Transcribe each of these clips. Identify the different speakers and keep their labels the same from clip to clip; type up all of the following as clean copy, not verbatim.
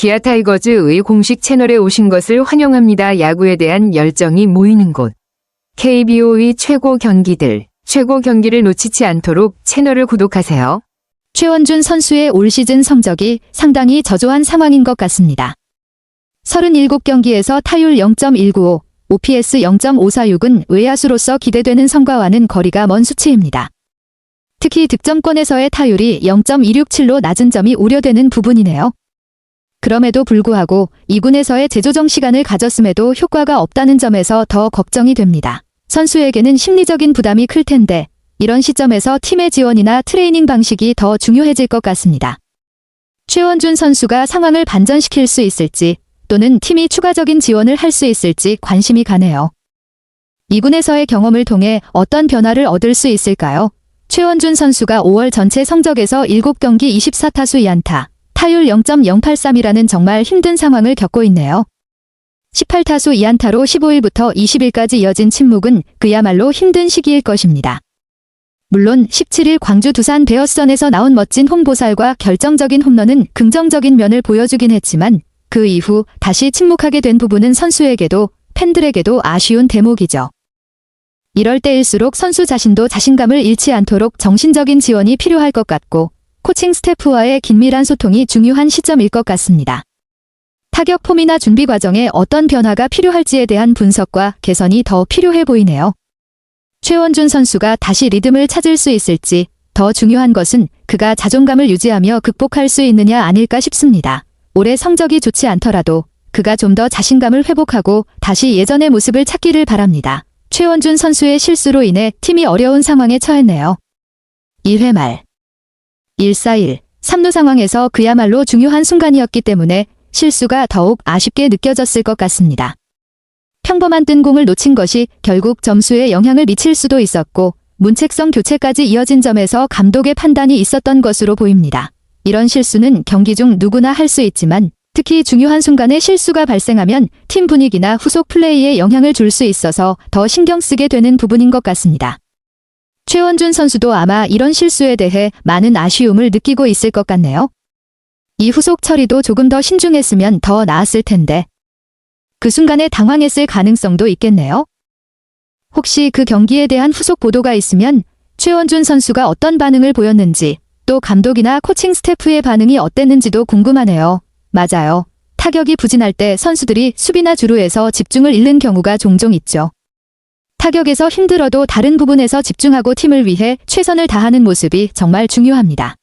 Speaker 1: 기아 타이거즈의 공식 채널에 오신 것을 환영합니다. 야구에 대한 열정이 모이는 곳. KBO의 최고 경기들, 최고 경기를 놓치지 않도록 채널을 구독하세요.
Speaker 2: 최원준 선수의 올 시즌 성적이 상당히 저조한 상황인 것 같습니다. 37경기에서 타율 0.195, OPS 0.546은 외야수로서 기대되는 성과와는 거리가 먼 수치입니다. 특히 득점권에서의 타율이 0.267로 낮은 점이 우려되는 부분이네요. 그럼에도 불구하고 2군에서의 재조정 시간을 가졌음에도 효과가 없다는 점에서 더 걱정이 됩니다. 선수에게는 심리적인 부담이 클 텐데 이런 시점에서 팀의 지원이나 트레이닝 방식이 더 중요해질 것 같습니다. 최원준 선수가 상황을 반전시킬 수 있을지 또는 팀이 추가적인 지원을 할 수 있을지 관심이 가네요. 2군에서의 경험을 통해 어떤 변화를 얻을 수 있을까요? 최원준 선수가 5월 전체 성적에서 7경기 24타수 2안타, 타율 0.083이라는 정말 힘든 상황을 겪고 있네요. 18타수 2안타로 15일부터 20일까지 이어진 침묵은 그야말로 힘든 시기일 것입니다. 물론 17일 광주 두산 베어스전에서 나온 멋진 홈보살과 결정적인 홈런은 긍정적인 면을 보여주긴 했지만 그 이후 다시 침묵하게 된 부분은 선수에게도 팬들에게도 아쉬운 대목이죠. 이럴 때일수록 선수 자신도 자신감을 잃지 않도록 정신적인 지원이 필요할 것 같고 코칭 스태프와의 긴밀한 소통이 중요한 시점일 것 같습니다. 타격 폼이나 준비 과정에 어떤 변화가 필요할지에 대한 분석과 개선이 더 필요해 보이네요. 최원준 선수가 다시 리듬을 찾을 수 있을지 더 중요한 것은 그가 자존감을 유지하며 극복할 수 있느냐 아닐까 싶습니다. 올해 성적이 좋지 않더라도 그가 좀 더 자신감을 회복하고 다시 예전의 모습을 찾기를 바랍니다. 최원준 선수의 실수로 인해 팀이 어려운 상황에 처했네요. 1회 말 1-4-1, 3루 상황에서 그야말로 중요한 순간이었기 때문에 실수가 더욱 아쉽게 느껴졌을 것 같습니다. 평범한 뜬 공을 놓친 것이 결국 점수에 영향을 미칠 수도 있었고 문책성 교체까지 이어진 점에서 감독의 판단이 있었던 것으로 보입니다. 이런 실수는 경기 중 누구나 할 수 있지만 특히 중요한 순간에 실수가 발생하면 팀 분위기나 후속 플레이에 영향을 줄 수 있어서 더 신경 쓰게 되는 부분인 것 같습니다. 최원준 선수도 아마 이런 실수에 대해 많은 아쉬움을 느끼고 있을 것 같네요. 이 후속 처리도 조금 더 신중했으면 더 나았을 텐데 그 순간에 당황했을 가능성도 있겠네요. 혹시 그 경기에 대한 후속 보도가 있으면 최원준 선수가 어떤 반응을 보였는지 또 감독이나 코칭 스태프의 반응이 어땠는지도 궁금하네요. 맞아요. 타격이 부진할 때 선수들이 수비나 주루에서 집중을 잃는 경우가 종종 있죠. 타격에서 힘들어도 다른 부분에서 집중하고 팀을 위해 최선을 다하는 모습이 정말 중요합니다.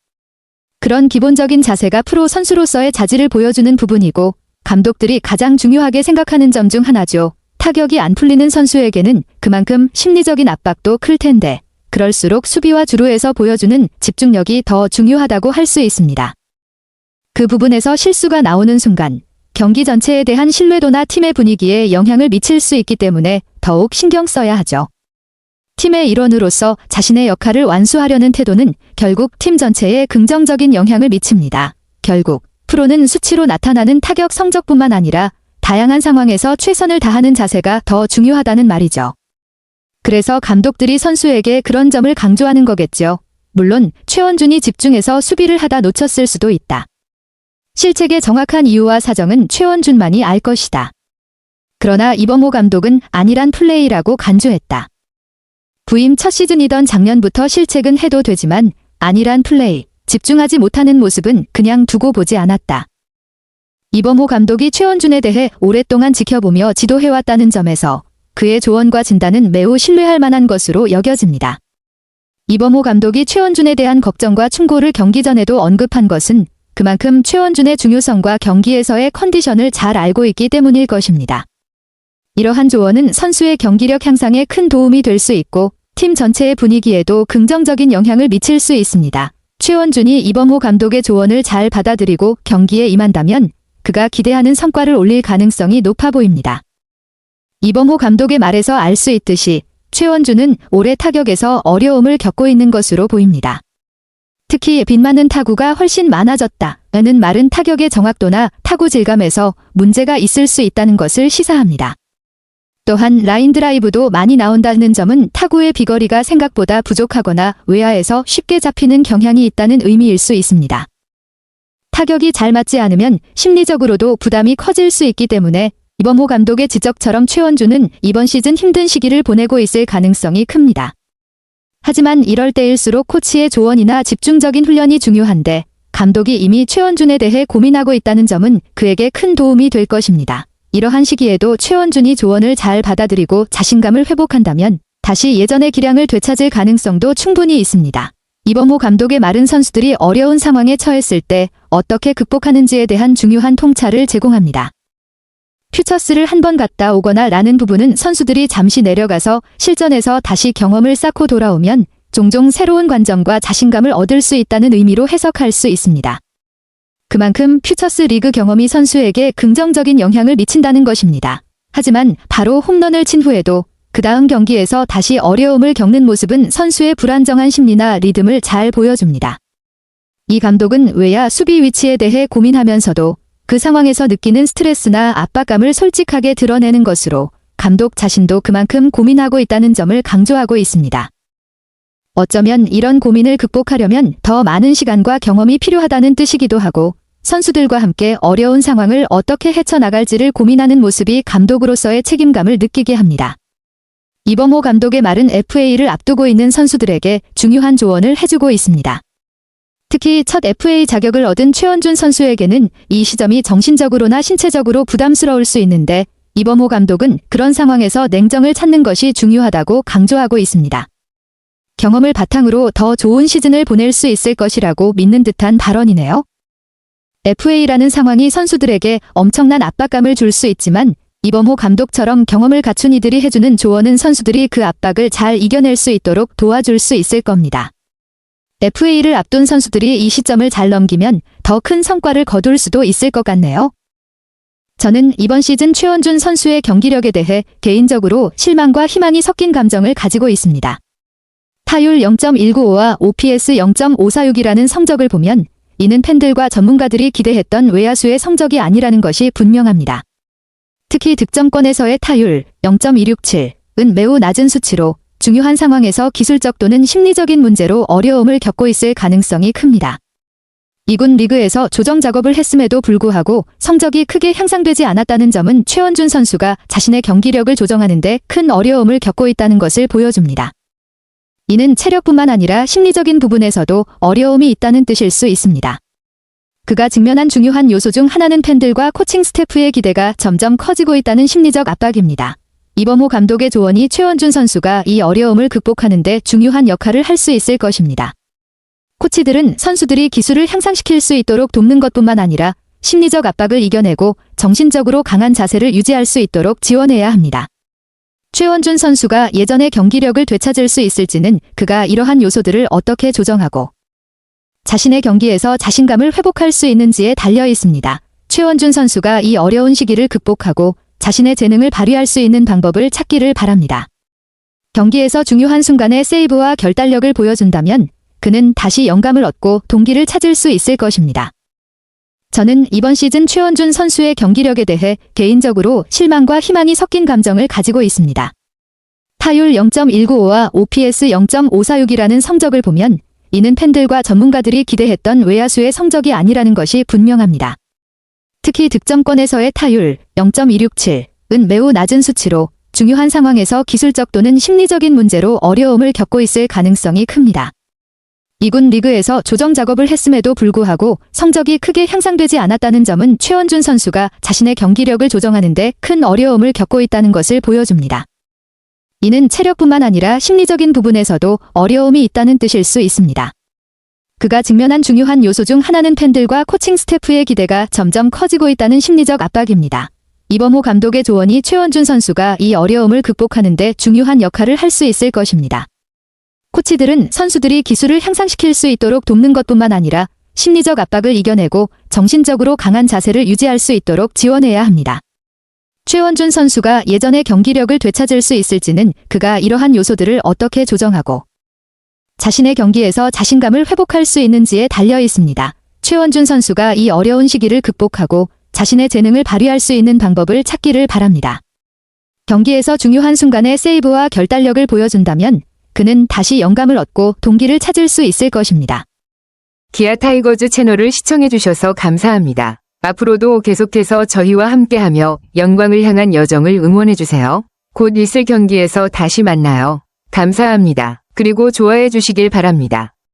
Speaker 2: 그런 기본적인 자세가 프로 선수로서의 자질을 보여주는 부분이고 감독들이 가장 중요하게 생각하는 점 중 하나죠. 타격이 안 풀리는 선수에게는 그만큼 심리적인 압박도 클 텐데 그럴수록 수비와 주루에서 보여주는 집중력이 더 중요하다고 할 수 있습니다. 그 부분에서 실수가 나오는 순간 경기 전체에 대한 신뢰도나 팀의 분위기에 영향을 미칠 수 있기 때문에 더욱 신경 써야 하죠. 팀의 일원으로서 자신의 역할을 완수하려는 태도는 결국 팀 전체에 긍정적인 영향을 미칩니다. 결국 프로는 수치로 나타나는 타격 성적뿐만 아니라 다양한 상황에서 최선을 다하는 자세가 더 중요하다는 말이죠. 그래서 감독들이 선수에게 그런 점을 강조하는 거겠죠. 물론 최원준이 집중해서 수비를 하다 놓쳤을 수도 있다. 실책의 정확한 이유와 사정은 최원준만이 알 것이다. 그러나 이범호 감독은 아니란 플레이라고 간주했다. 부임 첫 시즌이던 작년부터 실책은 해도 되지만 아니란 플레이, 집중하지 못하는 모습은 그냥 두고 보지 않았다. 이범호 감독이 최원준에 대해 오랫동안 지켜보며 지도해왔다는 점에서 그의 조언과 진단은 매우 신뢰할 만한 것으로 여겨집니다. 이범호 감독이 최원준에 대한 걱정과 충고를 경기 전에도 언급한 것은 그만큼 최원준의 중요성과 경기에서의 컨디션을 잘 알고 있기 때문일 것입니다. 이러한 조언은 선수의 경기력 향상에 큰 도움이 될 수 있고 팀 전체의 분위기에도 긍정적인 영향을 미칠 수 있습니다. 최원준이 이범호 감독의 조언을 잘 받아들이고 경기에 임한다면 그가 기대하는 성과를 올릴 가능성이 높아 보입니다. 이범호 감독의 말에서 알 수 있듯이 최원준은 올해 타격에서 어려움을 겪고 있는 것으로 보입니다. 특히 빗맞는 타구가 훨씬 많아졌다는 말은 타격의 정확도나 타구 질감에서 문제가 있을 수 있다는 것을 시사합니다. 또한 라인 드라이브도 많이 나온다는 점은 타구의 비거리가 생각보다 부족하거나 외야에서 쉽게 잡히는 경향이 있다는 의미일 수 있습니다. 타격이 잘 맞지 않으면 심리적으로도 부담이 커질 수 있기 때문에 이범호 감독의 지적처럼 최원준은 이번 시즌 힘든 시기를 보내고 있을 가능성이 큽니다. 하지만 이럴 때일수록 코치의 조언이나 집중적인 훈련이 중요한데 감독이 이미 최원준에 대해 고민하고 있다는 점은 그에게 큰 도움이 될 것입니다. 이러한 시기에도 최원준이 조언을 잘 받아들이고 자신감을 회복한다면 다시 예전의 기량을 되찾을 가능성도 충분히 있습니다. 이범호 감독의 말은 선수들이 어려운 상황에 처했을 때 어떻게 극복하는지에 대한 중요한 통찰을 제공합니다. 퓨처스를 한 번 갔다 오거나 라는 부분은 선수들이 잠시 내려가서 실전에서 다시 경험을 쌓고 돌아오면 종종 새로운 관점과 자신감을 얻을 수 있다는 의미로 해석할 수 있습니다. 그만큼 퓨처스 리그 경험이 선수에게 긍정적인 영향을 미친다는 것입니다. 하지만 바로 홈런을 친 후에도 그 다음 경기에서 다시 어려움을 겪는 모습은 선수의 불안정한 심리나 리듬을 잘 보여줍니다. 이 감독은 외야 수비 위치에 대해 고민하면서도 그 상황에서 느끼는 스트레스나 압박감을 솔직하게 드러내는 것으로 감독 자신도 그만큼 고민하고 있다는 점을 강조하고 있습니다. 어쩌면 이런 고민을 극복하려면 더 많은 시간과 경험이 필요하다는 뜻이기도 하고 선수들과 함께 어려운 상황을 어떻게 헤쳐나갈지를 고민하는 모습이 감독으로서의 책임감을 느끼게 합니다. 이범호 감독의 말은 FA를 앞두고 있는 선수들에게 중요한 조언을 해주고 있습니다. 특히 첫 FA 자격을 얻은 최원준 선수에게는 이 시점이 정신적으로나 신체적으로 부담스러울 수 있는데 이범호 감독은 그런 상황에서 냉정을 찾는 것이 중요하다고 강조하고 있습니다. 경험을 바탕으로 더 좋은 시즌을 보낼 수 있을 것이라고 믿는 듯한 발언이네요. FA라는 상황이 선수들에게 엄청난 압박감을 줄 수 있지만 이범호 감독처럼 경험을 갖춘 이들이 해주는 조언은 선수들이 그 압박을 잘 이겨낼 수 있도록 도와줄 수 있을 겁니다. FA를 앞둔 선수들이 이 시점을 잘 넘기면 더 큰 성과를 거둘 수도 있을 것 같네요. 저는 이번 시즌 최원준 선수의 경기력에 대해 개인적으로 실망과 희망이 섞인 감정을 가지고 있습니다. 타율 0.195와 OPS 0.546이라는 성적을 보면 이는 팬들과 전문가들이 기대했던 외야수의 성적이 아니라는 것이 분명합니다. 특히 득점권에서의 타율 0.267은 매우 낮은 수치로 중요한 상황에서 기술적 또는 심리적인 문제로 어려움을 겪고 있을 가능성이 큽니다. 이군 리그에서 조정 작업을 했음에도 불구하고 성적이 크게 향상되지 않았다는 점은 최원준 선수가 자신의 경기력을 조정하는 데 큰 어려움을 겪고 있다는 것을 보여줍니다. 이는 체력뿐만 아니라 심리적인 부분에서도 어려움이 있다는 뜻일 수 있습니다. 그가 직면한 중요한 요소 중 하나는 팬들과 코칭 스태프의 기대가 점점 커지고 있다는 심리적 압박입니다. 이범호 감독의 조언이 최원준 선수가 이 어려움을 극복하는 데 중요한 역할을 할 수 있을 것입니다. 코치들은 선수들이 기술을 향상시킬 수 있도록 돕는 것뿐만 아니라 심리적 압박을 이겨내고 정신적으로 강한 자세를 유지할 수 있도록 지원해야 합니다. 최원준 선수가 예전의 경기력을 되찾을 수 있을지는 그가 이러한 요소들을 어떻게 조정하고 자신의 경기에서 자신감을 회복할 수 있는지에 달려 있습니다. 최원준 선수가 이 어려운 시기를 극복하고 자신의 재능을 발휘할 수 있는 방법을 찾기를 바랍니다. 경기에서 중요한 순간에 세이브와 결단력을 보여준다면 그는 다시 영감을 얻고 동기를 찾을 수 있을 것입니다. 저는 이번 시즌 최원준 선수의 경기력에 대해 개인적으로 실망과 희망이 섞인 감정을 가지고 있습니다. 타율 0.195와 OPS 0.546이라는 성적을 보면 이는 팬들과 전문가들이 기대했던 외야수의 성적이 아니라는 것이 분명합니다. 특히 득점권에서의 타율 0.267은 매우 낮은 수치로 중요한 상황에서 기술적 또는 심리적인 문제로 어려움을 겪고 있을 가능성이 큽니다. 이군 리그에서 조정 작업을 했음에도 불구하고 성적이 크게 향상되지 않았다는 점은 최원준 선수가 자신의 경기력을 조정하는 데 큰 어려움을 겪고 있다는 것을 보여줍니다. 이는 체력뿐만 아니라 심리적인 부분에서도 어려움이 있다는 뜻일 수 있습니다. 그가 직면한 중요한 요소 중 하나는 팬들과 코칭 스태프의 기대가 점점 커지고 있다는 심리적 압박입니다. 이범호 감독의 조언이 최원준 선수가 이 어려움을 극복하는 데 중요한 역할을 할 수 있을 것입니다. 코치들은 선수들이 기술을 향상시킬 수 있도록 돕는 것뿐만 아니라 심리적 압박을 이겨내고 정신적으로 강한 자세를 유지할 수 있도록 지원해야 합니다. 최원준 선수가 예전의 경기력을 되찾을 수 있을지는 그가 이러한 요소들을 어떻게 조정하고 자신의 경기에서 자신감을 회복할 수 있는지에 달려 있습니다. 최원준 선수가 이 어려운 시기를 극복하고 자신의 재능을 발휘할 수 있는 방법을 찾기를 바랍니다. 경기에서 중요한 순간에 세이브와 결단력을 보여준다면 그는 다시 영감을 얻고 동기를 찾을 수 있을 것입니다.
Speaker 1: 기아 타이거즈 채널을 시청해주셔서 감사합니다. 앞으로도 계속해서 저희와 함께하며 영광을 향한 여정을 응원해주세요. 곧 있을 경기에서 다시 만나요. 감사합니다. 그리고 좋아해 주시길 바랍니다.